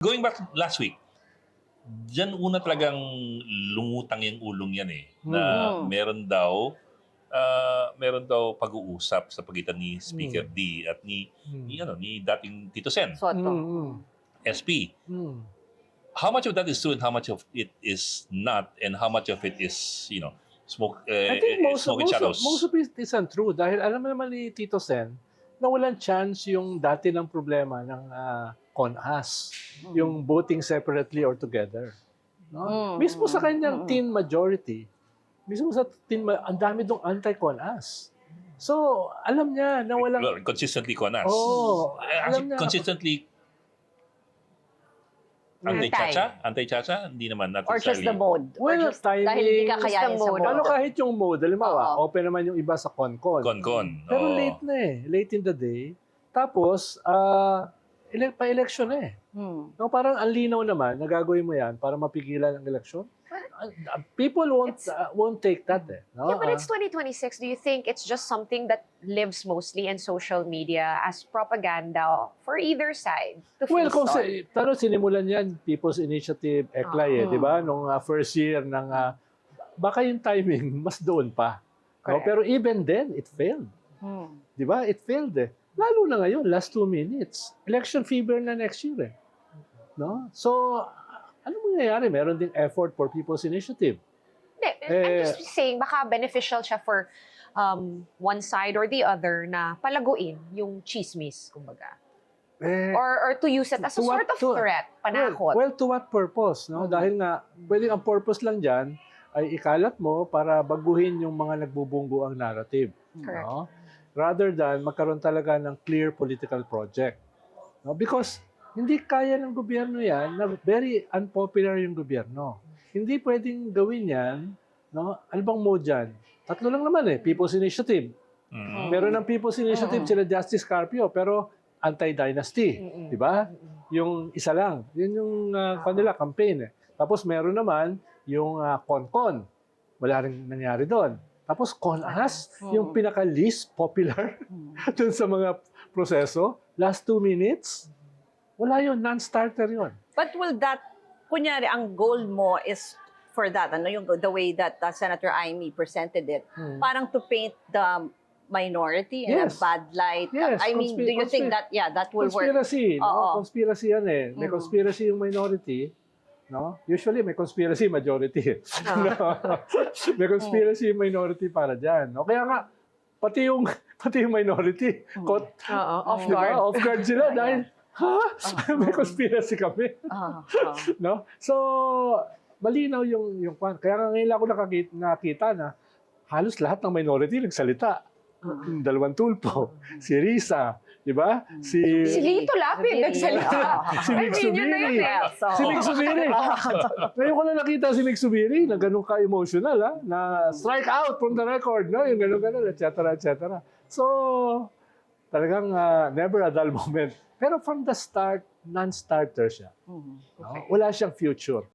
Going back last week, diyan una talagang lumutang yung ulong yan na meron daw pag-uusap sa pagitan ni Speaker D at ni dating Tito Sen, Soto. SP. How much of that is true and how much of it is not, and how much of it is, smoke I think smoke and shadows? most of it is untrue dahil alam naman ni Tito Sen na walang chance yung dati ng problema ng CONAS, yung voting separately or together. No? Mismo sa kanyang teen majority, ang dami dong anti-CONAS. So, alam niya na walang... Well, consistently CONAS. alam niya. Consistently anti-chacha? Anti-chacha? Hindi naman. Not Or just the necessarily. mode. Well, Or just dahil hindi ka kayanin sa mode. Ano kahit yung mode, halimbawa, open naman yung iba sa CONCON. Con. Pero Oo. late na late in the day. Tapos, pa-election No, parang ang linaw naman na gagawin mo yan para mapigilan ang eleksyon. People won't take that No? Yeah, but it's 2026. Do you think it's just something that lives mostly in social media as propaganda for either side? To Well, kung feast on? sinimulan yan, People's Initiative, ECLAI, di ba? Nung first year ng, baka yung timing, mas doon pa. No? Correct. Pero even then, it failed. Di ba? It failed Lalo na ngayon, last 2 minutes. Election fever na next year No? So, ano mangyayari? Meron ding effort for People's Initiative. Hindi, I'm just saying, baka beneficial siya for one side or the other na palaguin yung chismis, kumbaga. Or to use it as a sort of threat, panakot. Well, to what purpose? No? Dahil nga, pwedeng ang purpose lang dyan ay ikalat mo para baguhin yung mga nagbubunggo ang narrative. Correct. No? Rather than magkaroon talaga ng clear political project. No? Because hindi kaya ng gobyerno yan na very unpopular yung gobyerno. Hindi pwedeng gawin yan. No? Ano bang mode dyan? Tatlo lang naman People's Initiative. Meron ng People's Initiative sila Justice Carpio, pero anti-dynasty. Di ba? Yung isa lang. Yun yung kanila campaign. Tapos meron naman yung CONCON. Wala rin nangyari doon. Tapos CONAS, yung pinaka-least popular dun sa mga proseso. Last 2 minutes, wala yun. Non-starter yun. But will that, kunyari, ang goal mo is for that, yung the way that Senator Amy presented it, parang to paint the minority in a bad light. Yes, I mean, do you think that, that will work? Conspiracy. No? Oo. Conspiracy yan May conspiracy yung minority. No? Usually, may conspiracy majority. No? May conspiracy minority para dyan. No? Kaya nga, pati yung minority, Off diba? guard. Off guard sila dahil, may conspiracy kami. No? So, malinaw yung kwan. Kaya nga ngayon ako nakita na halos lahat ng minority nagsalita. Yung dalawang tulpo, si Risa, di ba? Si Lito Lapid, nagsalita. Si Mick Yun na yun Subiri. Si Mick Subiri. Ngayon ko na nakita si Mick Subiri na ganun ka-emotional, na strike out from the record, no? Yung ganun, etc. So, talagang never a dull moment. Pero from the start, non-starter siya. No? Wala siyang future.